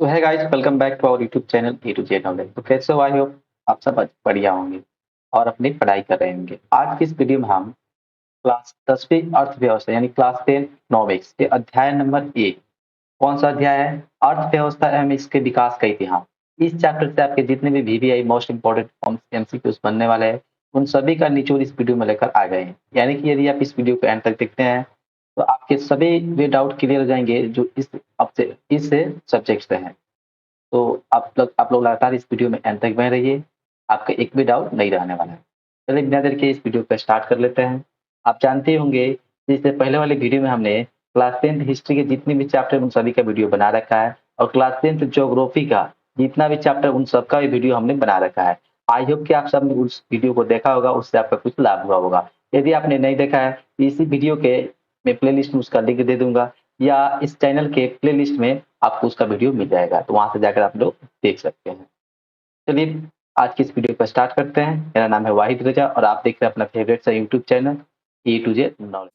तो है guys, welcome back to our YouTube channel A to Z knowledge. तो कैसे हो? आई होप आप सब बढ़िया होंगे और अपनी पढ़ाई कर रहे होंगे। आज की इस वीडियो में हम क्लास 10वीं अर्थव्यवस्था यानी क्लास 10 इकोनॉमिक्स के अध्याय नंबर 1। कौन सा अध्याय है? अर्थव्यवस्था एवं इसके विकास का इतिहास। इस चैप्टर से आपके जितने भी वीवीआई मोस्ट इंपोर्टेंट एमसीक्यूज बनने वाले हैं, उन सभी का निचोड़ इस वीडियो में लेकर आ गए हैं। यानी कि यदि आप इस वीडियो को एंड तक देखते हैं तो आपके सभी वे डाउट क्लियर हो जाएंगे जो इस सब्जेक्ट से हैं। तो आप लोग लगातार इस वीडियो में एंड तक बने रहिए, आपका एक भी डाउट नहीं रहने वाला है। चलिए बिना देर के इस वीडियो को स्टार्ट कर लेते हैं। आप जानते ही होंगे कि इससे पहले वाले वीडियो में हमने क्लास 10th हिस्ट्री के जितने भी चैप्टर उन सभी का वीडियो बना रखा है और क्लास 10th ज्योग्राफी का जितना भी चैप्टर उन सबका भी वीडियो हमने बना रखा है। आई होप कि आप सबने उस वीडियो को देखा होगा, उससे आपका कुछ लाभ हुआ होगा। यदि आपने नहीं देखा है तो इसी वीडियो के मैं प्लेलिस्ट में उसका लिंक दे दूंगा या इस चैनल के प्लेलिस्ट में आपको उसका वीडियो मिल जाएगा, तो वहां से जाकर आप लोग देख सकते हैं। चलिए आज की इस वीडियो को स्टार्ट करते हैं। मेरा नाम है वाहिद रजा और आप देख रहे हैं अपना फेवरेट सा YouTube channel A to Z knowledge.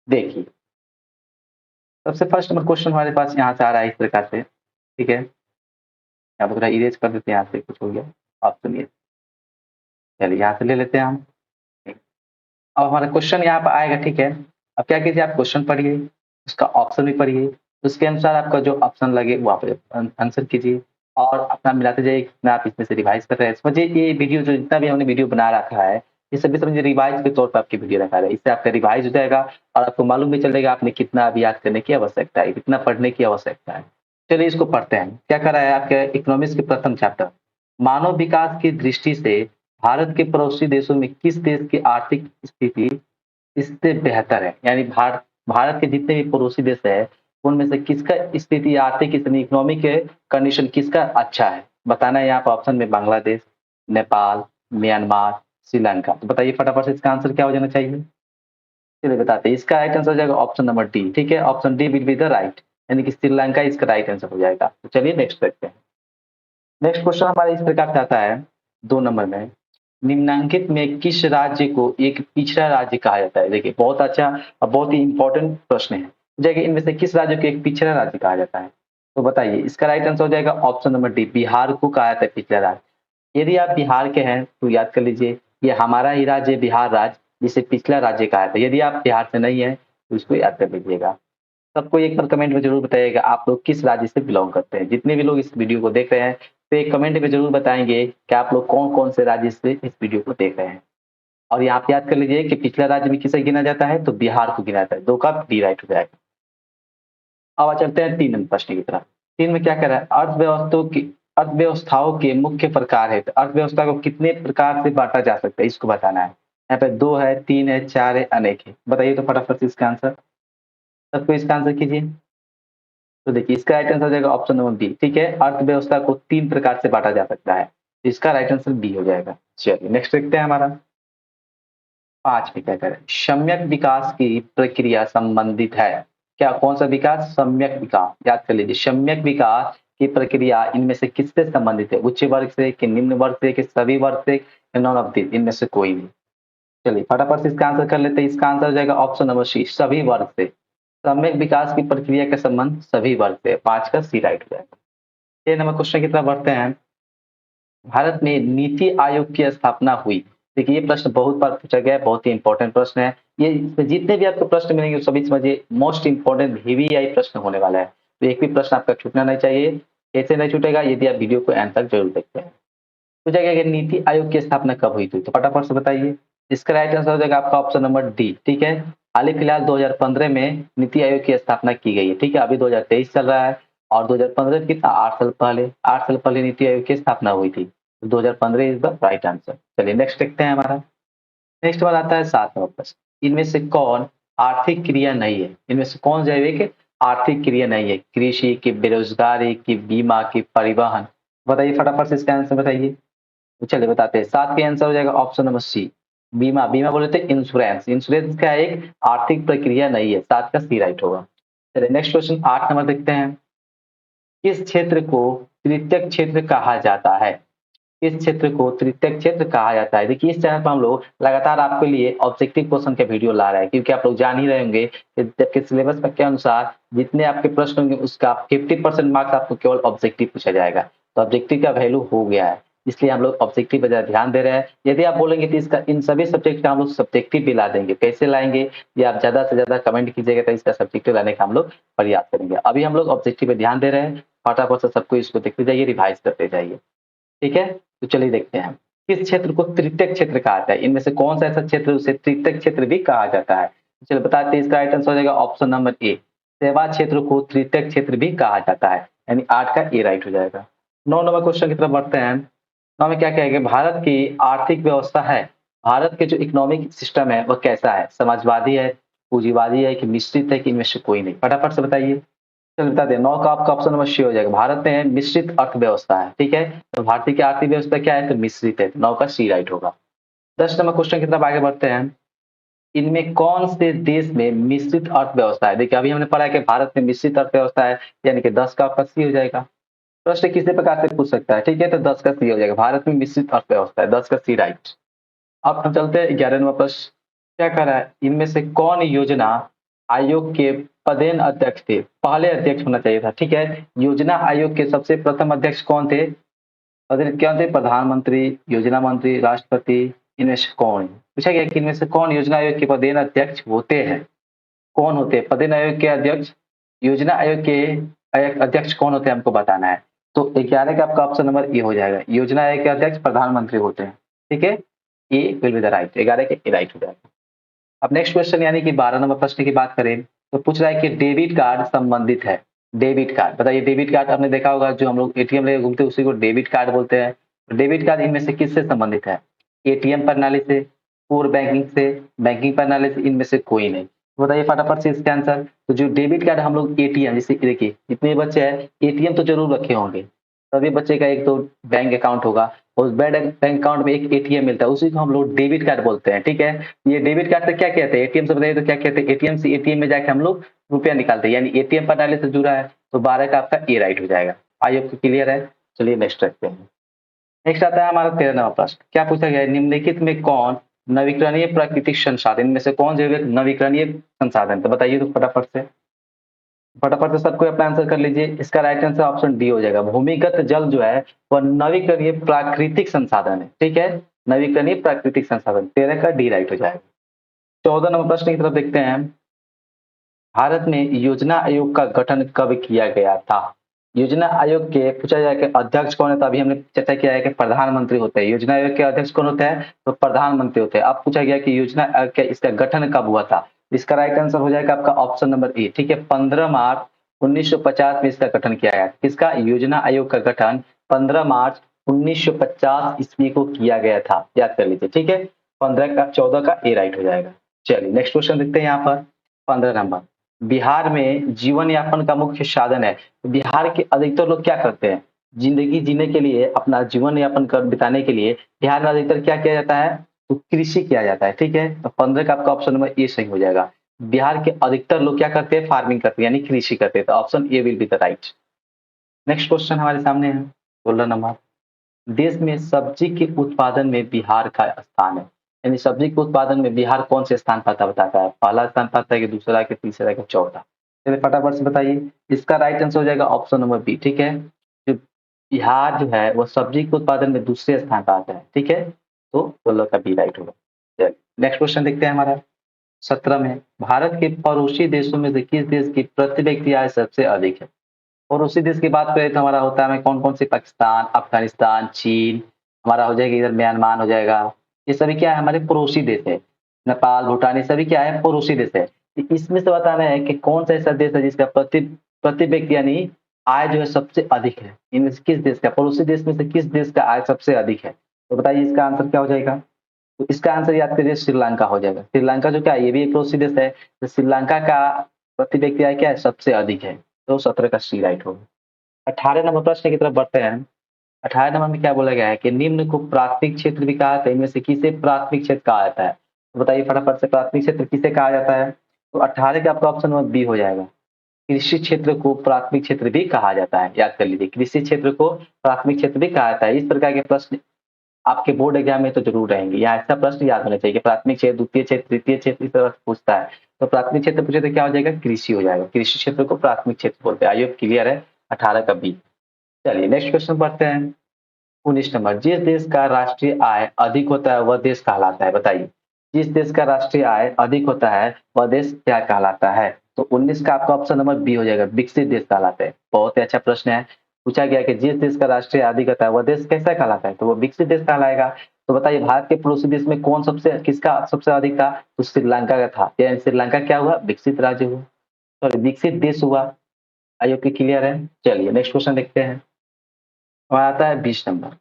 देखिए, सबसे फर्स्ट नंबर क्वेश्चन हमारे पास यहाँ से आ रहा है इस प्रकार से। ठीक है, यहाँ पर थोड़ा इरेज कर देते हैं, यहाँ से कुछ हो गया। आप सुनिए, चलिए यहाँ से ले लेते हैं हम। अब हमारा क्वेश्चन यहाँ पर आएगा। ठीक है, अब क्या कीजिए, आप क्वेश्चन पढ़िए, उसका ऑप्शन भी पढ़िए, उसके अनुसार आपका जो ऑप्शन लगे वो आप आंसर कीजिए और अपना मिलाते जाइए कितना आप इसमें से रिवाइज कर रहे हैं। समझिए ये वीडियो जो जितना भी हमने वीडियो बना रखा है, ये सभी समझिए रिवाइज के तौर पर आपकी वीडियो रखा है। इससे आपका रिवाइज हो जाएगा और आपको मालूम भी चलेगा आपने कितना अभी याद करने की आवश्यकता है, कितना पढ़ने की आवश्यकता है। चलिए इसको पढ़ते हैं। क्या कर रहा है आपके इकोनॉमिक्स के प्रथम चैप्टर, मानव विकास की दृष्टि से भारत के पड़ोसी देशों में किस देश की आर्थिक स्थिति इससे बेहतर है? यानी भारत भारत के जितने भी पड़ोसी देश है उनमें से किसका स्थिति आर्थिक स्थिति इकोनॉमिक कंडीशन किसका अच्छा है? बताना है यहाँ पर ऑप्शन में बांग्लादेश, नेपाल, म्यांमार, श्रीलंका। तो बताइए फटाफट से इसका आंसर क्या हो जाना चाहिए? चलिए बताते हैं, इसका राइट आंसर हो जाएगा ऑप्शन नंबर डी। ठीक है, option D will be the right, यानी कि श्रीलंका इसका राइट आंसर हो जाएगा। तो चलिए नेक्स्ट देखते हैं। नेक्स्ट क्वेश्चन हमारे इस प्रकार से आता है 2 नंबर में, निम्नलिखित में किस राज्य को एक पिछड़ा राज्य कहा जाता है? देखिए बहुत अच्छा और बहुत ही इंपॉर्टेंट प्रश्न है। देखिए इनमें से किस राज्य को एक पिछड़ा राज्य कहा जाता है? तो बताइए, इसका राइट आंसर हो जाएगा ऑप्शन नंबर डी, बिहार को कहा जाता है पिछड़ा राज्य। यदि आप बिहार के हैं तो याद कर लीजिए ये हमारा ही राज्य है बिहार राज्य, जिसे पिछला राज्य कहा जाता है। यदि आप बिहार से नहीं है तो इसको याद कर लीजिएगा। सबको एक बार कमेंट में जरूर बताइएगा आप लोग किस राज्य से बिलोंग करते हैं। जितने भी लोग इस वीडियो को देख रहे हैं तो एक कमेंट में जरूर बताएंगे कि आप लोग कौन कौन से राज्य से इस वीडियो को देख रहे हैं। और यहाँ पे याद कर लीजिए कि पिछला राज्य में किसे गिना जाता है, तो बिहार को गिना जाता है। 2 का डी राइट हो जाएगा। अब चलते हैं 3 नंबर प्रश्न की तरफ। 3 में क्या कर रहा है, अर्थव्यवस्थाओं के मुख्य प्रकार है। तो अर्थव्यवस्था को कितने प्रकार से बांटा जा सकता है इसको बताना है। यहाँ पे 2 है, 3 है, 4 है, अनेक है। बताइए तो फटाफट से इसका आंसर, सबको इसका आंसर कीजिए। तो देखिए इसका राइट आंसर हो जाएगा ऑप्शन नंबर बी। ठीक है, अर्थव्यवस्था को 3 प्रकार से बांटा जा सकता है, इसका राइट आंसर बी हो जाएगा। चलिए नेक्स्ट देखते हैं हमारा 5 में क्या करें, सम्यक विकास की प्रक्रिया संबंधित है। क्या कौन सा विकास? सम्यक विकास। याद कर लीजिए, सम्यक विकास की प्रक्रिया इनमें से किससे संबंधित है? उच्च वर्ग से, कि निम्न वर्ग से, कि सभी वर्ग से, नॉन ऑफ दिस, इनमें से कोई नहीं। चलिए फटाफट से इसका आंसर कर लेते हैं। इसका आंसर हो जाएगा ऑप्शन नंबर सी, सभी वर्ग से। सम्यक विकास की प्रक्रिया का संबंध सभी वर्ग से। 5 का सी राइट हो जाएगा। 6 नंबर क्वेश्चन की तरफ बढ़ते हैं। भारत में नीति आयोग की स्थापना हुई। देखिए ये प्रश्न बहुत बार पूछा गया है, बहुत ही इंपॉर्टेंट प्रश्न है। ये इसमें जितने भी आपको प्रश्न मिलेंगे सभी समझिए मोस्ट इंपॉर्टेंट वीवीआई प्रश्न होने वाला है। तो एक भी प्रश्न आपका छूटना नहीं चाहिए। कैसे नहीं छूटेगा? यदि आप वीडियो को एंड तक जरूर देखते हैं। पूछा गया कि नीति आयोग की स्थापना कब हुई थी, तो फटाफट से बताइए। इसका राइट आंसर हो जाएगा आपका ऑप्शन नंबर डी। ठीक है, हाल ही फिलहाल 2015 में नीति आयोग की स्थापना की गई है। ठीक है, अभी 2023 चल रहा है और 2015 कितना 8 साल पहले नीति आयोग की स्थापना हुई थी। तो 2015 इज द राइट आंसर। चलिए नेक्स्ट देखते हैं हमारा। नेक्स्ट वाला आता है 7 नंबर प्रश्न, इनमें से कौन आर्थिक क्रिया नहीं है? इनमें से कौन जैविक आर्थिक क्रिया नहीं है? कृषि की, बेरोजगारी की, बीमा की, परिवहन। बताइए फटाफट से इसका आंसर बताइए। तो चलिए बताते हैं। 7 का आंसर हो जाएगा ऑप्शन नंबर सी, बीमा। बीमा बोले थे इंश्योरेंस, इंश्योरेंस का एक आर्थिक प्रक्रिया नहीं है। 7 का सी राइट होगा। चलिए नेक्स्ट क्वेश्चन 8 नंबर देखते हैं। किस क्षेत्र को तृतीयक क्षेत्र कहा जाता है? किस क्षेत्र को तृतीयक क्षेत्र कहा जाता है? देखिए इस चैनल पर हम लोग लगातार आपके लिए ऑब्जेक्टिव क्वेश्चन के वीडियो ला रहे हैं, क्योंकि आप लोग जान ही रहे होंगे कि आपके सिलेबस के अनुसार जितने आपके प्रश्न होंगे उसका 50% मार्क्स आपको केवल ऑब्जेक्टिव पूछा जाएगा। तो ऑब्जेक्टिव का वैल्यू हो गया है, इसलिए हम लोग ऑब्जेक्टिव पर ज़्यादा ध्यान दे रहे हैं। यदि आप बोलेंगे तो इसका इन सभी सब्जेक्ट का हम लोग सब्जेक्टिव भी ला देंगे। कैसे लाएँगे? ये आप ज़्यादा से ज़्यादा कमेंट कीजिएगा तो इसका सब्जेक्टिव लाने का हम लोग प्रयास करेंगे। अभी हम लोग ऑब्जेक्टिव पे ध्यान दे रहे हैं, फटाफट से सबको इसको देखते जाइए, रिवाइज़ करते जाइए। ठीक है? तो चलिए देखते हैं। किस क्षेत्र को तृतीयक क्षेत्र कहा जाता है? इनमें से कौन-सा ऐसा क्षेत्र उसे तृतीयक क्षेत्र भी कहा जाता है? चलिए बताते हैं, इसका राइट आंसर हो जाएगा ऑप्शन नंबर ए। सेवा क्षेत्र को तृतीयक क्षेत्र भी कहा जाता है, यानी 8 का ए राइट हो जाएगा। 9 नंबर क्वेश्चन की तरफ बढ़ते हैं। 9 में क्या कहेंगे? भारत की आर्थिक व्यवस्था है, भारत के जो इकोनॉमिक सिस्टम है वह कैसा है? समाजवादी है, पूंजीवादी है कि मिश्रित है कि इनमें से कोई नहीं? फटाफट से बताइए। चलो बता दें, 9 का आपका ऑप्शन नंबर सी हो जाएगा। भारत में मिश्रित अर्थव्यवस्था है, ठीक है? तो भारतीय की आर्थिक व्यवस्था क्या है? तो मिश्रित है, तो 9 का सी राइट होगा। 10 नंबर क्वेश्चन की तरफ आगे बढ़ते हैं। इनमें कौन से देश में मिश्रित अर्थव्यवस्था है? देखिए अभी हमने पढ़ा है कि भारत में मिश्रित अर्थव्यवस्था है, यानी कि 10 का आपका सी हो जाएगा। प्रश्न किसी प्रकार से पूछ सकता है, ठीक है? तो 10 का सी हो जाएगा। भारत में मिश्रित अर्थव्यवस्था है, 10 का सी राइट। अब हम चलते हैं 11 नंबर प्रश्न। क्या कह रहा है? इनमें से कौन योजना आयोग के पदेन अध्यक्ष थे? पहले अध्यक्ष होना चाहिए था, ठीक है? योजना आयोग के सबसे प्रथम अध्यक्ष कौन थे? पदेन क्या थे? प्रधानमंत्री, योजना मंत्री, राष्ट्रपति, इनमें से कौन? पूछा गया कि इनमें से कौन योजना आयोग के पदेन अध्यक्ष होते हैं? कौन होते हैं? पदेन आयोग के अध्यक्ष, योजना आयोग के अध्यक्ष कौन होते हैं हमको बताना है। तो 11 का आपका ऑप्शन नंबर ए हो जाएगा। योजना आयोग के अध्यक्ष प्रधानमंत्री होते हैं, ठीक है? ए विल बी द राइट, 11 के ए राइट हो जाएगा। अब नेक्स्ट क्वेश्चन यानी कि 12 नंबर प्रश्न की बात करें तो पूछ रहा है कि डेबिट कार्ड संबंधित है। डेबिट कार्ड बताइए, डेबिट कार्ड आपने देखा होगा, जो हम लोग एटीएम लेके घूमते हैं उसी को डेबिट कार्ड बोलते हैं। तो डेबिट कार्ड इनमें से किससे संबंधित है? एटीएम प्रणाली से, कोर बैंकिंग से, बैंकिंग प्रणाली से, इनमें से कोई नहीं। तो बताइए फटाफट से इसका आंसर। तो जो डेबिट कार्ड हम लोग एटीएम, जैसे देखिए जितने बच्चे हैं एटीएम तो जरूर रखे होंगे, सभी बच्चे का एक तो बैंक अकाउंट होगा, उस बैंक अकाउंट में एक एटीएम मिलता है, उसी को हम लोग डेबिट कार्ड बोलते हैं, ठीक है? ये डेबिट कार्ड से क्या कहते हैं? एटीएम से बताइए तो क्या कहते हैं? एटीएम से एटीएम में जाके हम लोग रुपया निकालते हैं, यानी एटीएम प्रणाली से जुड़ा है। तो 12 का आपका ए राइट हो जाएगा। आई होप क्लियर है। चलिए नेक्स्ट रखते हैं। नेक्स्ट आता है हमारा 13 नंबर प्रश्न। क्या पूछा गया है? निम्नलिखित में कौन नवीकरणीय प्राकृतिक संसाधन में से कौन जैव नवीकरणीय संसाधन? तो बताइए तो फटाफट से। फटाफट से सबको अपना आंसर कर लीजिए। इसका राइट आंसर ऑप्शन डी हो जाएगा। भूमिगत जल जो है वह नवीकरणीय प्राकृतिक संसाधन है, ठीक है? नवीकरणीय प्राकृतिक संसाधन, 13 का डी राइट हो जाएगा। 14 नंबर प्रश्न की तरफ देखते हैं। भारत में योजना आयोग का गठन कब किया गया था? योजना आयोग के पूछा जाए कि अध्यक्ष कौन है? तो अभी हमने चर्चा किया है कि प्रधानमंत्री होते हैं। योजना आयोग के अध्यक्ष कौन होते हैं? तो प्रधानमंत्री होते हैं। अब पूछा गया कि योजना आयोग का इसका गठन कब हुआ था? इसका राइट आंसर हो जाएगा आपका ऑप्शन नंबर ए, ठीक है? 15 मार्च 1950 में इसका गठन किया गया। किसका? योजना आयोग का गठन 15 मार्च 1950 ईस्वी को किया गया था, याद कर लीजिए, ठीक है? 15 का 14 का ए राइट हो जाएगा। चलिए नेक्स्ट क्वेश्चन देखते हैं यहाँ पर। 15 नंबर, बिहार में जीवन यापन का मुख्य साधन है। बिहार के अधिकतर लोग क्या करते हैं? जिंदगी जीने के लिए, अपना जीवन यापन कर बिताने के लिए बिहार में अधिकतर क्या किया जाता है? तो कृषि किया जाता है, ठीक है? तो 15 का आपका ऑप्शन नंबर ए सही हो जाएगा। बिहार के अधिकतर लोग क्या करते हैं? फार्मिंग करते हैं, यानी कृषि करते हैं। तो option A will be the right. Next question हमारे सामने है 16 नंबर। देश में सब्जी के उत्पादन में बिहार का स्थान है, यानी सब्जी के उत्पादन में बिहार कौन से स्थान पाता बताता है? पहला स्थान पाता है कि दूसरा कि तीसरा कि चौथा? चलिए फटाफट से बताइए। इसका राइट आंसर हो जाएगा ऑप्शन नंबर बी, ठीक है? जो बिहार जो है वो सब्जी के उत्पादन में दूसरे स्थान पर आता है, ठीक है? तो 16 का बी राइट होगा। चलिए नेक्स्ट क्वेश्चन देखते हैं हमारा 17 में। भारत के पड़ोसी देशों में से किस देश की प्रति व्यक्ति आय सबसे अधिक है? और उसी देश की बात करें तो हमारा होता है, हमें कौन-कौन से? पाकिस्तान, अफ़गानिस्तान, चीन, हमारा हो जाएगा इधर म्यांमार हो जाएगा। ये सभी क्या है? हमारे पड़ोसी देश है। नेपाल, भूटान, ये सभी क्या है? पड़ोसी देश है। तो इसमें से बताना है कि कौन सा ऐसा देश है जिसका प्रति प्रति व्यक्ति यानी आय जो है सबसे अधिक है? इनमें से किस देश का? पड़ोसी देश में से किस देश का आय सबसे अधिक है? तो बताइए इसका आंसर क्या हो जाएगा? तो इसका आंसर याद करिए, श्रीलंका हो जाएगा। श्रीलंका जो क्या है? ये भी एक पड़ोसी देश है। तो श्रीलंका का प्रति व्यक्ति आय क्या है? सबसे अधिक है। तो 17 का सी राइट होगा। 18 नंबर प्रश्न की तरफ बढ़ते हैं। 18 नंबर में क्या बोला गया है कि निम्न को प्राथमिक क्षेत्र भी कहा जाता है, इनमें से किसे प्राथमिक क्षेत्र कहा जाता है? तो बताइए फटाफट से, प्राथमिक क्षेत्र किसे कहा जाता है? तो 18 का आपका ऑप्शन नंबर बी हो जाएगा। कृषि क्षेत्र को प्राथमिक क्षेत्र भी कहा जाता है, याद कर लीजिए। कृषि क्षेत्र को प्राथमिक क्षेत्र भी कहा जाता है। इस प्रकार के प्रश्न आपके बोर्ड एग्जाम में तो जरूर रहेंगे। यहाँ ऐसा प्रश्न याद होना चाहिए कि प्राथमिक क्षेत्र, द्वितीय क्षेत्र, तृतीय क्षेत्र, इस तरह से पूछता है। तो प्राथमिक क्षेत्र पूछे तो क्या हो जाएगा? कृषि हो जाएगा। कृषि क्षेत्र को प्राथमिक क्षेत्र बोलते हैं। आई होप क्लियर है 18 का बी। चलिए नेक्स्ट क्वेश्चन पढ़ते हैं। 19 नंबर, जिस देश का राष्ट्रीय आय अधिक होता है वह देश कहलाता है, बताइए। जिस देश का राष्ट्रीय आय अधिक होता है वह देश क्या कहलाता है? तो 19 का आपका ऑप्शन नंबर बी हो जाएगा, विकसित देश कहलाते हैं। बहुत ही अच्छा प्रश्न है। पूछा गया कि जिस देश का राष्ट्रीय आय अधिक होता है वह देश कैसा कहलाता है? तो वो विकसित देश कहलाएगा। तो बताइए भारत के पड़ोसी देश में कौन सबसे किसका सबसे अधिक था? तो श्रीलंका का था। यानी श्रीलंका क्या हुआ? विकसित राज्य हुआ, सॉरी विकसित देश हुआ। आई होप क्लियर है। चलिए नेक्स्ट क्वेश्चन देखते हैं। हमारा आता है 20 नंबर,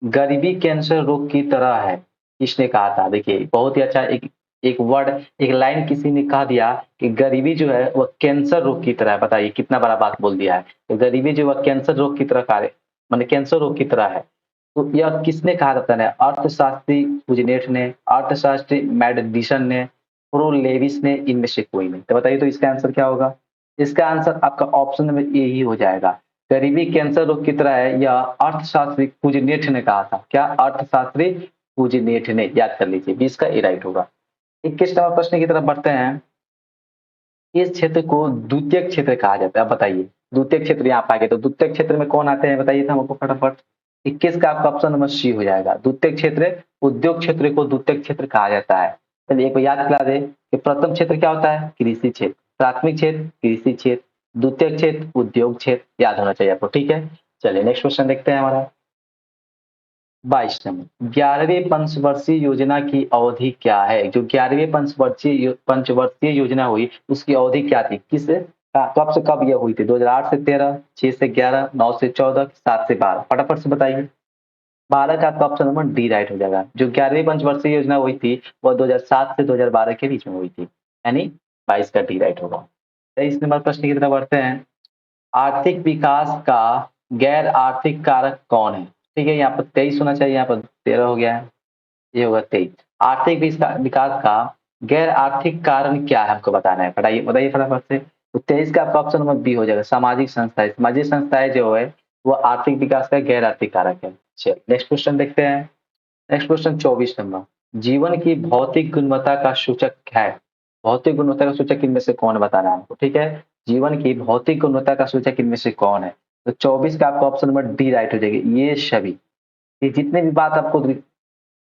गरीबी कैंसर रोग की तरह है, किसने कहा था? देखिए बहुत ही अच्छा एक एक वर्ड, एक लाइन किसी ने कह दिया कि गरीबी जो है वह कैंसर रोग की तरह है। बताइए कितना बड़ा बात बोल दिया है। तो गरीबी जो है कैंसर रोग की तरह कार्य, माने कैंसर रोग की तरह है। तो यह किसने कहा था? बताना है। अर्थशास्त्री पुजनेट ने, अर्थशास्त्री मेडिसन ने, प्रो लेविस ने, इनमें से कोई नहीं। तो बताइए तो इसका आंसर क्या होगा? इसका आंसर आपका ऑप्शन में ए ही हो जाएगा। गरीबी कैंसर रोग की तरह है, यह अर्थशास्त्री पुजनेट ने कहा था। क्या? अर्थशास्त्री पुजनेट ने, याद कर लीजिए। 20 का ए राइट होगा। 21 नंबर प्रश्न की तरफ बढ़ते हैं। इस क्षेत्र को द्वितीयक क्षेत्र कहा जाता है। अब बताइए द्वितीयक क्षेत्र यहाँ पाएंगे तो द्वितीयक क्षेत्र में कौन आते हैं? बताइए तो हमको फटाफट। 21 का आपका ऑप्शन नंबर सी हो जाएगा। द्वितीयक क्षेत्र, उद्योग क्षेत्र को द्वितीयक क्षेत्र कहा जाता है। चलिए एक बार याद करा दे कि प्रथम क्षेत्र क्या होता है? कृषि क्षेत्र। प्राथमिक क्षेत्र कृषि क्षेत्र, द्वितीयक क्षेत्र उद्योग क्षेत्र, याद होना चाहिए आपको। ठीक है, चलिए नेक्स्ट क्वेश्चन देखते हैं हमारा 22 नंबर, 11वीं पंचवर्षीय योजना की अवधि क्या है? जो 11वीं पंचवर्षीय योजना हुई उसकी अवधि क्या थी? कब से कब यह हुई थी? 2008 से 13, 6 से 11, 9 से 14, 7 से 12, फटाफट से बताइए। 12 का आपका ऑप्शन नंबर डी राइट हो जाएगा। जो 11वीं पंचवर्षीय योजना हुई थी वह 2007 से 2012 के बीच में हुई थी, यानी 22 का डी राइट होगा। 23 नंबर प्रश्न की तरफ बढ़ते हैं। आर्थिक विकास का गैर आर्थिक कारक कौन है? ठीक है, यहाँ पर 23 होना चाहिए, यहाँ पर 13 हो गया है, ये होगा 23। आर्थिक विकास का गैर आर्थिक कारण क्या है हमको बताना है। बताइए बताइए फटाफट से। तो 23 का आपका ऑप्शन नंबर बी हो जाएगा, सामाजिक संस्थाएं। सामाजिक संस्थाएं जो है वो आर्थिक विकास का गैर आर्थिक कारक है। चलिए नेक्स्ट क्वेश्चन देखते हैं। नेक्स्ट क्वेश्चन 24 नंबर, जीवन की भौतिक गुणवत्ता का सूचक है। भौतिक गुणवत्ता का सूचक इनमें से कौन बताना है हमको? ठीक है, जीवन की भौतिक गुणवत्ता का सूचक इनमें से कौन है? तो 24 का आपका ऑप्शन नंबर डी राइट हो जाएगी। ये सभी, ये जितने भी बात आपको दिया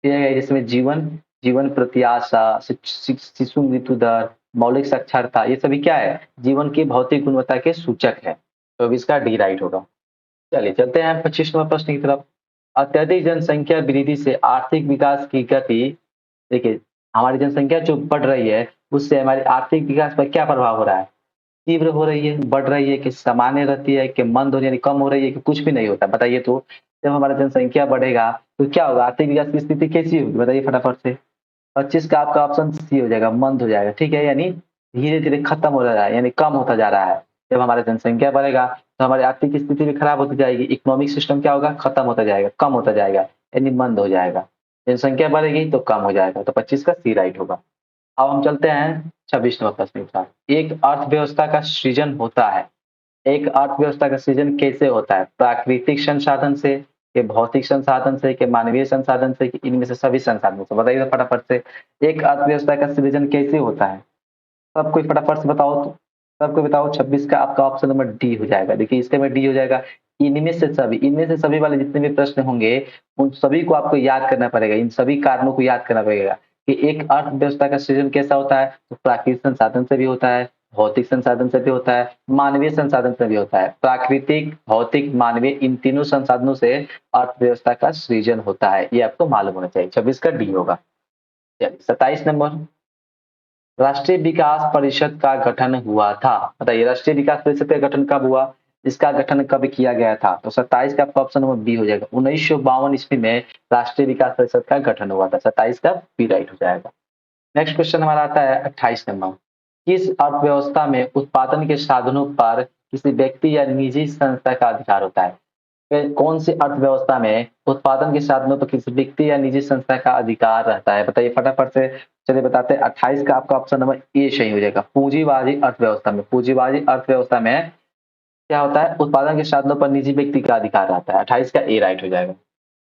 गया है जिसमें जीवन, जीवन प्रत्याशा, शिशु मृत्यु दर, मौलिक साक्षरता, ये सभी क्या है? जीवन की भौतिक गुणवत्ता के सूचक है। 24 का डी राइट होगा। चलिए चलते हैं 25 नंबर प्रश्न की तरफ। अत्यधिक जनसंख्या वृद्धि से आर्थिक विकास की गति, देखिए हमारी जनसंख्या जो बढ़ रही है उससे हमारे आर्थिक विकास पर क्या प्रभाव हो रहा है? तीव्र हो रही है, बढ़ रही है, कि सामान्य रहती है, कि मंद हो रही है, यानी कम हो रही है, कि कुछ भी नहीं होता? बताइए तो। जब हमारा जनसंख्या बढ़ेगा तो क्या होगा? आर्थिक विकास की स्थिति कैसी होगी? बताइए फटाफट से। 25 का आपका ऑप्शन सी हो जाएगा, मंद हो जाएगा। ठीक है, यानी धीरे धीरे खत्म हो रहा है, यानी कम होता जा रहा है। जब हमारा जनसंख्या बढ़ेगा तो हमारी आर्थिक स्थिति भी खराब होती जाएगी। इकोनॉमिक सिस्टम क्या होगा? खत्म होता जाएगा, कम होता जाएगा, यानी मंद हो जाएगा। जनसंख्या बढ़ेगी तो कम हो जाएगा। तो 25 का सी राइट होगा। अब हम चलते हैं 26 नंबर प्रश्न के साथ। एक अर्थव्यवस्था का सृजन होता है, एक अर्थव्यवस्था का सृजन कैसे होता है? प्राकृतिक संसाधन से, के भौतिक संसाधन से, के मानवीय संसाधन से, कि इनमें से सभी संसाधनों से? बताइए तो फटाफट से। एक अर्थव्यवस्था का सृजन कैसे होता है? सब कोई फटाफट से बताओ तो। सबको बताओ। 26 का आपका ऑप्शन नंबर डी हो जाएगा। देखिए इसके में डी हो जाएगा। इनमें से सभी, इनमें से सभी वाले जितने भी प्रश्न होंगे उन सभी को आपको याद करना पड़ेगा। इन सभी कारणों को याद करना पड़ेगा कि एक अर्थव्यवस्था का सृजन कैसा होता है। तो प्राकृतिक संसाधन से भी होता है, भौतिक संसाधन से भी होता है, मानवीय संसाधन से भी होता है। प्राकृतिक, भौतिक, मानवीय, इन तीनों संसाधनों से अर्थव्यवस्था का सृजन होता है। ये आपको मालूम होना चाहिए। 26 का डी होगा। चलिए 27 नंबर, राष्ट्रीय विकास परिषद का गठन हुआ था। बताइए राष्ट्रीय विकास परिषद का गठन कब हुआ? इसका गठन कब किया गया था? तो 27 का आपका ऑप्शन नंबर बी हो जाएगा। 1952 ईस्वी में राष्ट्रीय विकास परिषद का गठन हुआ था। 27 का बी राइट हो जाएगा। नेक्स्ट क्वेश्चन हमारा आता है 28 नंबर, किस अर्थव्यवस्था में उत्पादन के साधनों पर किसी व्यक्ति या निजी संस्था का अधिकार होता है? कौन सी अर्थव्यवस्था में उत्पादन के साधनों पर किसी व्यक्ति या निजी संस्था का अधिकार रहता है? बताइए फटाफट से। चलिए बताते हैं 28 का आपका ऑप्शन नंबर ए सही हो जाएगा। पूंजीवादी अर्थव्यवस्था में, पूंजीवादी अर्थव्यवस्था में क्या होता है, उत्पादन के साधनों पर निजी व्यक्ति का अधिकार रहता है। 28 का ए राइट हो जाएगा।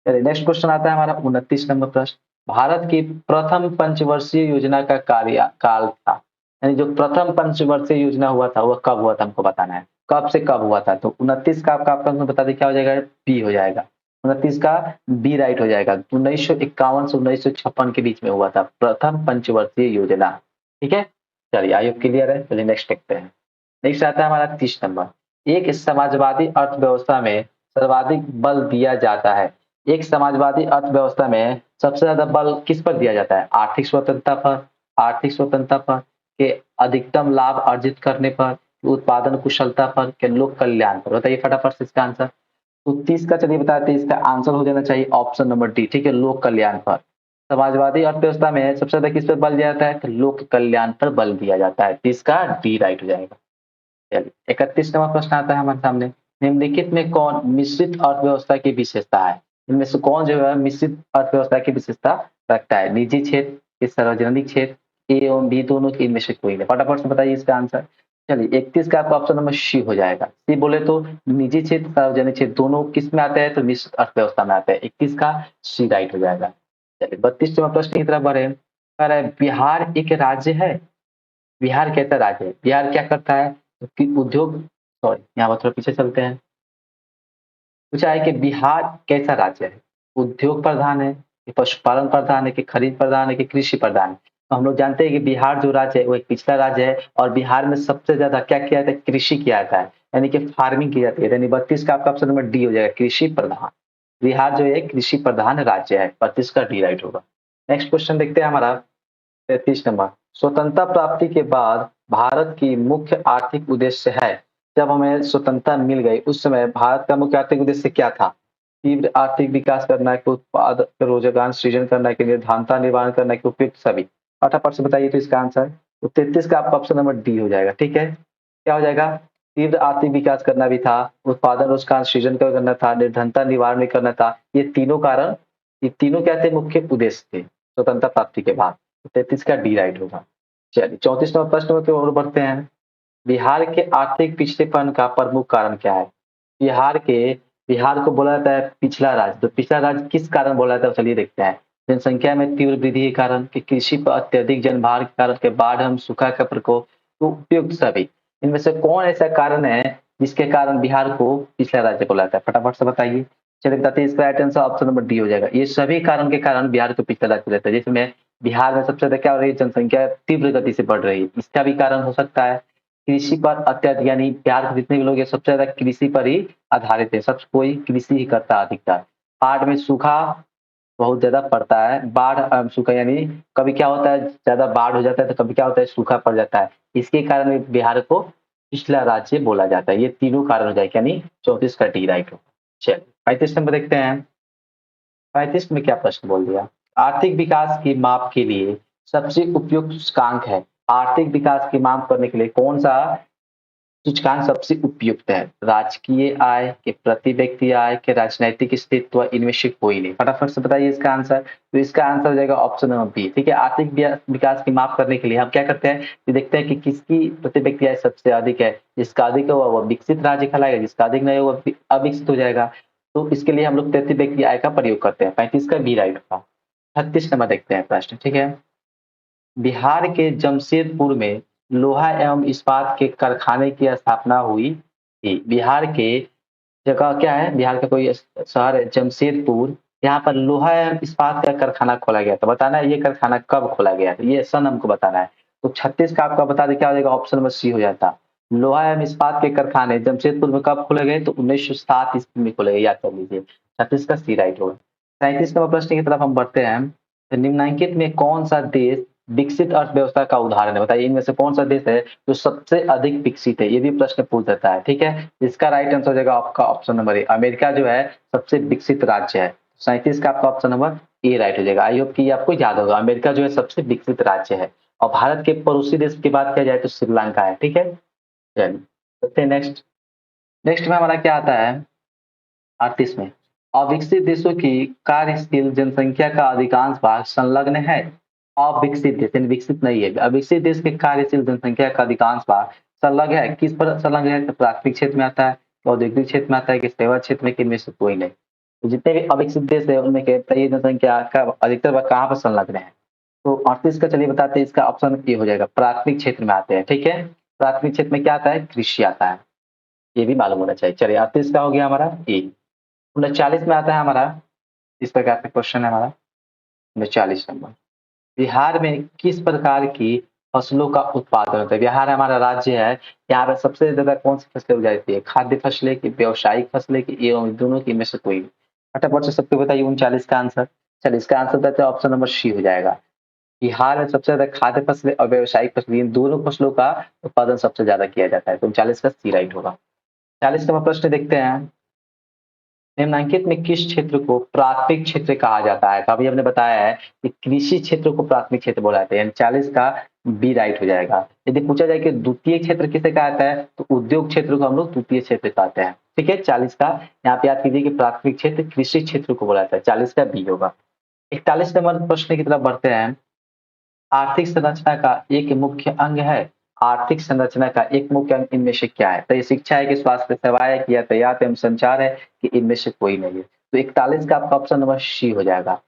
चलिए नेक्स्ट क्वेश्चन आता है हमारा 29 नंबर प्रश्न। भारत की प्रथम पंचवर्षीय योजना का कार्यकाल था, यानी जो प्रथम पंचवर्षीय योजना हुआ था वह कब हुआ था हमको बताना है, कब से कब हुआ था। तो 29 का आपका ऑप्शन बता दें क्या हो जाएगा, बी हो जाएगा। 29 का बी राइट हो जाएगा। 1951 से 1956 के बीच में हुआ था प्रथम पंचवर्षीय योजना। ठीक है, चलिए आई होप क्लियर है। चलिए नेक्स्ट देखते हैं। नेक्स्ट आता है हमारा 30 नंबर। एक समाजवादी अर्थव्यवस्था में सर्वाधिक बल दिया जाता है। एक समाजवादी अर्थव्यवस्था में सबसे ज्यादा बल किस पर दिया जाता है, आर्थिक स्वतंत्रता पर, आर्थिक स्वतंत्रता पर, के अधिकतम लाभ अर्जित करने पर, उत्पादन कुशलता पर, के लोक कल्याण पर। बताइए फटाफट से इसका आंसर। तो 30 का चलिए बताते हैं, इसका आंसर हो जाना चाहिए ऑप्शन नंबर डी। ठीक है, लोक कल्याण पर। समाजवादी अर्थव्यवस्था में सबसे ज्यादा किस पर बल दिया जाता है, तो लोक कल्याण पर बल दिया जाता है। 30 का डी राइट हो जाएगा। चलिए 31 नंबर प्रश्न आता है हमारे सामने। निम्नलिखित में कौन मिश्रित अर्थव्यवस्था की विशेषता है। इनमें से कौन जो है मिश्रित अर्थव्यवस्था की विशेषता रखता है, निजी क्षेत्र या सार्वजनिक क्षेत्र, ए एवं बी दोनों की इनमें से कोई नहीं। फटाफट से बताइए इसका आंसर। चलिए 31 का आपका ऑप्शन नंबर सी हो जाएगा। सी बोले तो निजी क्षेत्र सार्वजनिक क्षेत्र दोनों किस में आते हैं, तो मिश्रित अर्थव्यवस्था में आते हैं। 31 का सी राइट हो जाएगा। चलिए 32 नंबर प्रश्न की तरफ बढ़े। कह रहा है बिहार एक राज्य है। बिहार कैसा राज्य है, बिहार क्या करता है कि उद्योग, सॉरी यहाँ पर थोड़ा पीछे चलते हैं। पूछा है कि बिहार कैसा राज्य है, उद्योग प्रधान है, कि पशुपालन प्रधान है, कि खरीद प्रधान है, कि कृषि प्रधान है। तो हम लोग जानते हैं कि बिहार जो राज्य है वो एक पिछड़ा राज्य है और बिहार में सबसे ज्यादा क्या किया जाता है, कृषि किया जाता है, यानी कि फार्मिंग की जाती है। यानी 32 का आपका ऑप्शन नंबर डी हो जाएगा, कृषि प्रधान। बिहार जो है कृषि प्रधान राज्य है। 32 का डी राइट होगा। नेक्स्ट क्वेश्चन देखते हैं हमारा 33 नंबर। स्वतंत्रता प्राप्ति के बाद भारत की मुख्य आर्थिक उद्देश्य है। जब हमें स्वतंत्रता मिल गई उस समय भारत का मुख्य आर्थिक उद्देश्य क्या था, तीव्र आर्थिक विकास करना, कि उत्पाद रोजगार सृजन करना, कि निर्धनता निवारण करना, कि उपयुक्त सभी। फटाफट से बताइए तो इसका आंसर। तो 33 का आपका ऑप्शन नंबर डी हो जाएगा। ठीक है, क्या हो जाएगा, तीव्र आर्थिक विकास करना भी था, उत्पादन रोजगार सृजन करना था, निर्धनता निवारण भी करना था। ये तीनों कारण, ये तीनों क्या थे, मुख्य उद्देश्य थे स्वतंत्रता प्राप्ति के बाद। 33 का डी राइट होगा। चलिए 34 नंबर प्रश्न की ओर बढ़ते हैं। बिहार के आर्थिक पिछड़ेपन का प्रमुख कारण क्या है। बिहार के, बिहार को बोला जाता है पिछला राज्य। तो पिछला राज्य किस कारण बोला जाता है, चलिए देखते हैं। जनसंख्या में तीव्र वृद्धि के कारण, कि कृषि पर अत्यधिक जनभार के कारण, के बाढ़ एवं सूखा का प्रकोप, तो उपयुक्त सभी। इनमें से कौन ऐसा कारण है जिसके कारण बिहार को पिछला राज्य बोला जाता है, फटाफट से बताइए। चलिए बताते हैं, इसका right answer option number D हो जाएगा। ये सभी कारण के कारण बिहार को पिछला राज्य रहता है। जिसमें बिहार में सबसे ज्यादा क्या हो रही है, जनसंख्या तीव्र गति से बढ़ रही है, इसका भी कारण हो सकता है। कृषि पर अत्यधिक, यानी बिहार के जितने भी लोग हैं सबसे ज्यादा कृषि पर ही आधारित है, सब कोई कृषि ही करता है अधिकतर। बाढ़ में सूखा बहुत ज्यादा पड़ता है, बाढ़ सूखा, यानी कभी क्या होता है ज्यादा बाढ़ हो जाता है तो कभी क्या होता है सूखा पड़ जाता है। इसके कारण बिहार को पिछला राज्य बोला जाता है। ये तीनों कारण हो जाएगा, यानी 34 का डी राइट हो। चलिए 35 नंबर देखते हैं। 35 में क्या प्रश्न बोल दिया, आर्थिक विकास की माप के लिए सबसे उपयुक्त सूचकांक है। आर्थिक विकास की माप करने के लिए कौन सा सूचकांक सबसे उपयुक्त है, राजकीय आय, के प्रति व्यक्ति आय, के राजनैतिक स्थिति, इनमें से कोई नहीं। फटाफट से बताइए इसका आंसर। तो इसका आंसर हो जाएगा ऑप्शन नंबर बी। ठीक है, आर्थिक विकास की माप करने के लिए हम क्या करते हैं, ये देखते हैं कि किसकी प्रति व्यक्ति आय सबसे अधिक है। जिसका अधिक है वह विकसित राज्य कहलाएगा, जिसका अधिक नहीं है वह अविकसित हो जाएगा। तो इसके लिए हम लोग प्रति व्यक्ति आय का प्रयोग करते हैं। 35 का बी राइट होगा। 36 नंबर देखते हैं प्रश्न। ठीक है, बिहार के जमशेदपुर में लोहा एवं इस्पात के कारखाने की स्थापना हुई थी। बिहार के जगह क्या है, बिहार का कोई शहर है जमशेदपुर, यहाँ पर लोहा एवं इस्पात का कारखाना खोला गया था। बताना है ये कारखाना कब खोला गया था, ये सन हमको बताना है। तो 36 का आपका बता दें क्या हो जाएगा, ऑप्शन नंबर सी हो जाता। लोहा एवं इस्पात के कारखाने जमशेदपुर में कब खोले गए, तो 1907 ईस्वी में खोले गए, याद कर लीजिए। 36 का सी राइट होगा। 37 नंबर प्रश्न की तरफ हम बढ़ते हैं। तो निम्नलिखित में कौन सा देश विकसित अर्थव्यवस्था का उदाहरण है, बताइए इनमें से कौन सा देश है जो सबसे अधिक विकसित है। ये भी प्रश्न पूछ देता है। ठीक है, इसका राइट आंसर हो जाएगा आपका ऑप्शन नंबर ए। अमेरिका जो है सबसे विकसित राज्य है। 37 का आपका ऑप्शन नंबर ए राइट हो जाएगा। आई होप कि आपको याद होगा, अमेरिका जो है सबसे विकसित राज्य है। और भारत के पड़ोसी देश की बात किया जाए तो श्रीलंका है। ठीक है, चलिए देखते हैं नेक्स्ट। नेक्स्ट में हमारा क्या आता है 38 में। अविकसित देशों की कार्यशील जनसंख्या का अधिकांश भाग संलग्न है। अविकसित देश यानी विकसित नहीं है। अविकसित देश के कार्यशील जनसंख्या का अधिकांश भाग संलग्न है। किस पर संलग्न है? तो प्राथमिक क्षेत्र में आता है, औद्योगिक क्षेत्र में आता है कि सेवा क्षेत्र में, कि इनमें से कोई नहीं। तो जितने भी अविकसित देश है उनमें कहता है ये जनसंख्या का अधिकतर भाग कहाँ पर संलग्न है? तो 38 का चलिए बताते हैं, इसका ऑप्शन ए हो जाएगा, प्राथमिक क्षेत्र में आते हैं। ठीक है, प्राथमिक क्षेत्र में क्या आता है? कृषि आता है, ये भी मालूम होना चाहिए। चलिए 38 का हो गया हमारा ए। 39 में आता है हमारा, इस प्रकार का क्वेश्चन है हमारा 39 नंबर। बिहार में किस प्रकार की फसलों का उत्पादन होता है? बिहार हमारा राज्य है, यहाँ पे सबसे ज्यादा कौन सी फसलें उगाई जाती है? खाद्य फसलें की, व्यावसायिक फसलें की, एवं दोनों की में से कोई? फटाफट से सबको बताइए 39 का आंसर। चलिए इसका आंसर देते हैं, ऑप्शन नंबर सी हो जाएगा। बिहार में सबसे ज्यादा खाद्य फसलें और व्यावसायिक फसलें, इन दोनों फसलों का उत्पादन सबसे ज्यादा किया जाता है। तो 39 का सी राइट होगा। 40 नंबर प्रश्न देखते हैं, निम्नलिखित में किस क्षेत्र को प्राथमिक क्षेत्र कहा जाता है? तो अभी हमने बताया है कि कृषि क्षेत्र को प्राथमिक क्षेत्र बोला जाता है, यानी 40 का बी राइट हो जाएगा। यदि पूछा जाए कि द्वितीय क्षेत्र किसे कहा जाता है, तो उद्योग क्षेत्र को हम लोग द्वितीय क्षेत्र कहते हैं। ठीक है, 40 का यहाँ पे याद कीजिए कि प्राथमिक क्षेत्र कृषि क्षेत्र को बोला जाता है। 40 का बी होगा। 41 नंबर प्रश्न की तरफ बढ़ते हैं। आर्थिक संरचना का एक मुख्य अंग है। आर्थिक संरचना का एक मुख्य अंग इनमें से क्या है? तो ये शिक्षा है कि स्वास्थ्य सेवाएं है कि यातायात एवं संचार है कि इनमें से कोई नहीं है? तो 41 का आपका ऑप्शन नंबर सी हो जाएगा।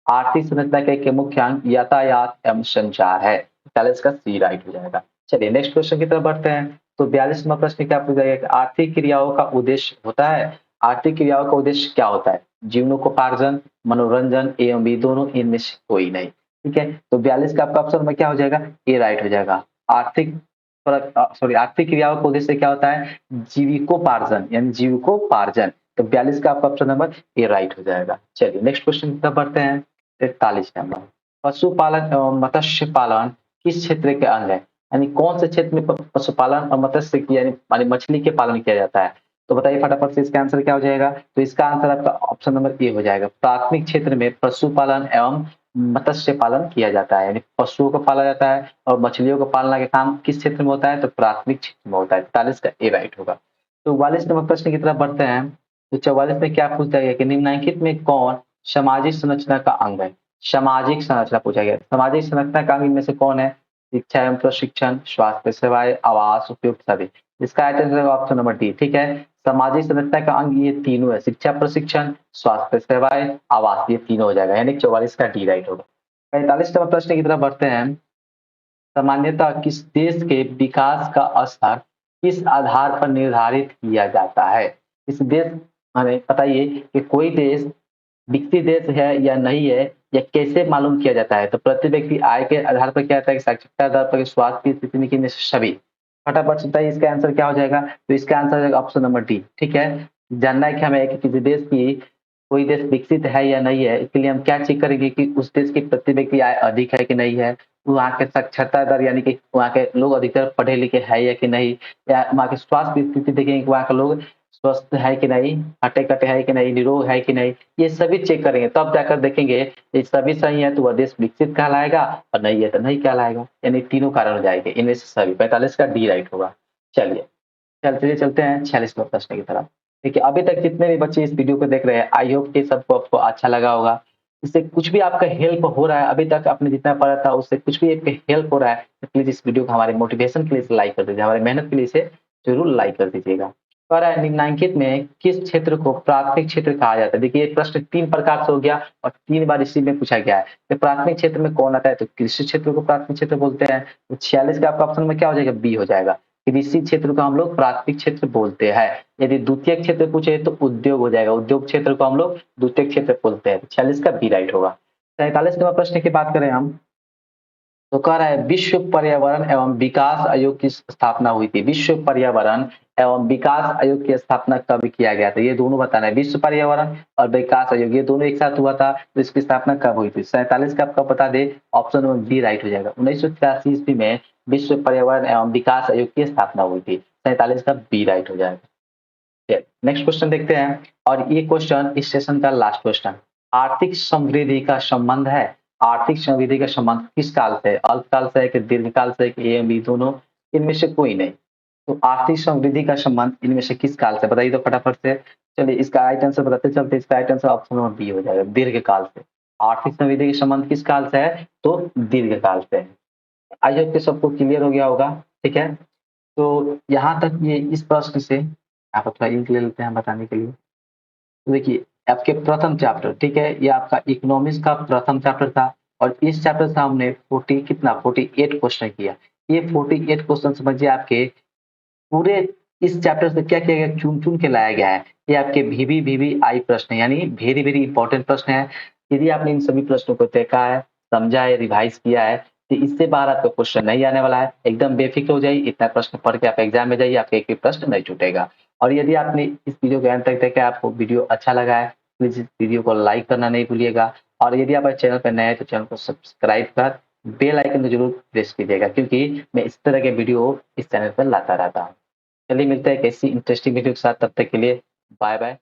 आर्थिक संरचना का एक मुख्य अंग यातायात एवं संचार है। 41 का सी राइट हो जाएगा। चलिए नेक्स्ट क्वेश्चन की तरफ बढ़ते हैं। तो 42 नंबर प्रश्न क्या पूछा गया कि आर्थिक क्रियाओं का उद्देश्य होता है। आर्थिक क्रियाओं का उद्देश्य क्या होता है? जीवनोपार्जन, मनोरंजन एवं भी दोनों, इनमें से कोई नहीं। ठीक है, तो 42 का आपका ऑप्शन में क्या हो जाएगा? ए राइट हो जाएगा। आर्थिक आर्थिक क्रियाओं का उद्देश्य क्या होता है? जीविकोपार्जन यानी जीविकोपार्जन। तो 42 का आपका ऑप्शन नंबर ए राइट हो जाएगा। चलिए नेक्स्ट क्वेश्चन की तरफ बढ़ते हैं। 43 नंबर, पशुपालन एवं मत्स्य पालन किस क्षेत्र के अंग है? यानी कौन से क्षेत्र में पशुपालन और मत्स्य की यानी मानी मछली के पालन किया जाता है? तो बताइए फटाफट से इसका आंसर क्या हो जाएगा? तो इसका आंसर आपका ऑप्शन नंबर ए हो जाएगा। प्राथमिक क्षेत्र में पशुपालन एवं मत्स्य पालन किया जाता है, यानी पशुओं को पाला जाता है और मछलियों को पालना का काम किस क्षेत्र में होता है? तो प्राथमिक क्षेत्र में होता है। 43 का ए राइट होगा। तो 44 नंबर प्रश्न की तरफ बढ़ते हैं। तो 44 में क्या पूछा गया कि निम्नलिखित में कौन सामाजिक संरचना का अंग है? सामाजिक संरचना पूछा गया। सामाजिक संरचना का अंग इनमें से कौन है? शिक्षा एवं प्रशिक्षण, स्वास्थ्य सेवाएं, आवास, उपयुक्त सभी। इसका आंसर ऑप्शन नंबर डी। ठीक है, सामाजिक संरचना का अंग ये तीनों है, शिक्षा प्रशिक्षण, स्वास्थ्य सेवाएं, आवास, ये तीनों हो जाएगा, यानी 44 का डी राइट होगा। 45 नंबर प्रश्न की तरफ बढ़ते हैं। सामान्यतः किस देश के विकास का स्तर किस आधार पर निर्धारित किया जाता है? इस देश हमें बताइए कि कोई देश विकसित देश है या नहीं है, या कैसे मालूम किया जाता है? तो प्रति व्यक्ति आय के आधार पर क्या आता है, साक्षरता आधार पर, स्वास्थ्य की स्थिति में, सभी। फटाफट से बताइए इसका आंसर क्या हो जाएगा? तो इसका आंसर हो जाएगा ऑप्शन नंबर डी। ठीक है, जानना है कि हमें कि किसी देश की कोई देश विकसित है या नहीं है, इसके लिए हम क्या चेक करेंगे कि उस देश की प्रति व्यक्ति आय अधिक है कि नहीं है, वहाँ के साक्षरता दर यानी कि वहाँ के लोग अधिकतर पढ़े लिखे है या कि नहीं, या वहाँ के स्वास्थ्य की स्थिति देखेंगे कि वहाँ के लोग स्वस्थ है कि नहीं, हटे-कटे है कि नहीं, निरोग है कि नहीं, ये सभी चेक करेंगे, तब जाकर देखेंगे ये सभी सही है तो वह देश विकसित कहलाएगा, और नहीं है तो नहीं कहलाएगा, यानी तीनों कारण हो जाएंगे, इनमें से सभी। 45 का डी राइट होगा। चलिए चलिए चलते हैं 46वें प्रश्न की तरफ। देखिए अभी तक जितने भी बच्चे इस वीडियो को देख रहे हैं, आई होप कि सबको आपको अच्छा लगा होगा। इससे कुछ भी आपका हेल्प हो रहा है, अभी तक आपने जितना पढ़ा था उससे कुछ भी आपके हेल्प हो रहा है, तो प्लीज इस वीडियो को हमारे मोटिवेशन के लिए इसे लाइक कर दीजिए, हमारी मेहनत के लिए इसे जरूर लाइक कर दीजिएगा। कह रहा है निम्नलिखित में किस क्षेत्र को प्राथमिक क्षेत्र कहा जाता है? देखिए ये प्रश्न 3 प्रकार से हो गया और 3 बार इसी में पूछा गया है। तो प्राथमिक क्षेत्र में कौन आता है? तो कृषि क्षेत्र को प्राथमिक क्षेत्र बोलते हैं। तो 46 का आपका ऑप्शन में क्या हो जाएगा? बी हो जाएगा। कृषि क्षेत्र को हम लोग प्राथमिक क्षेत्र बोलते हैं। यदि द्वितीय क्षेत्र पूछे तो उद्योग हो जाएगा, उद्योग क्षेत्र को हम लोग द्वितीय क्षेत्र बोलते हैं। 46 का बी राइट होगा। 47 नंबर प्रश्न की बात करें हम, तो कह रहा है विश्व पर्यावरण एवं विकास आयोग की स्थापना हुई थी। विश्व पर्यावरण एवं विकास आयोग की स्थापना कब किया गया था? ये दोनों बताना है, विश्व पर्यावरण और विकास आयोग ये दोनों एक साथ हुआ था, तो इसकी स्थापना कब हुई थी? 47 का आपका बता दे, ऑप्शन नंबर बी राइट हो जाएगा। 1983 ईस्वी में विश्व पर्यावरण एवं विकास आयोग की स्थापना हुई थी। 47 का बी राइट हो जाएगा। नेक्स्ट क्वेश्चन देखते हैं, और ये क्वेश्चन इस सेशन का लास्ट क्वेश्चन। आर्थिक समृद्धि का संबंध है। आर्थिक समृद्धि का संबंध किस काल से है? अल्पकाल से है कि दीर्घकाल से है कि ए बी दोनों, इनमें से कोई नहीं। तो आर्थिक समृद्धि का संबंध इनमें से किस काल से? बताइए तो फटाफट से। चलिए इसका राइट आंसर बताते चलते, इसका right answer option number B हो जाएगा, दीर्घकाल से। आर्थिक संविधि के संबंध किस काल से है? तो दीर्घ काल से है। आई होप कि सबको क्लियर हो गया होगा, ठीक है? तो यहाँ तक ये इस प्रश्न से यहाँ पर थोड़ा इंक ले लेते हैं बताने के लिए। तो देखिए, आपके प्रथम चैप्टर, ठीक है? ये आपका इकोनॉमिक्स का प्रथम चैप्टर था और इस चैप्टर से हमने 48 क्वेश्चन किया। ये 48 क्वेश्चन समझिए आपके पूरे इस चैप्टर से क्या किया गया, चुन-चुन के लाया गया है। ये आपके वीवीआई प्रश्न है, यानी वेरी वेरी इंपॉर्टेंट प्रश्न है। यदि आपने इन सभी प्रश्नों को देखा है, समझा है, रिवाइज़ किया है, तो इससे बाहर आपका क्वेश्चन नहीं आने वाला है। एकदम बेफ़िक्र हो जाइए, इतना प्रश्न पढ़ के आप एग्ज़ाम में जाइए, आपका एक भी प्रश्न नहीं छूटेगा। और यदि आपने इस वीडियो को अंत तक देखा, आपको वीडियो अच्छा लगा है, प्लीज़ इस वीडियो को लाइक करना नहीं भूलिएगा और यदि आप हमारे चैनल पर नए हैं, तो चैनल को सब्सक्राइब कर बेल आइकन को ज़रूर प्रेस कीजिएगा क्योंकि मैं इस तरह के वीडियो इस चैनल पर लाता रहता हूँ। चलिए मिलते हैं एक ऐसी इंटरेस्टिंग वीडियो के साथ, तब तक के लिए बाय बाय।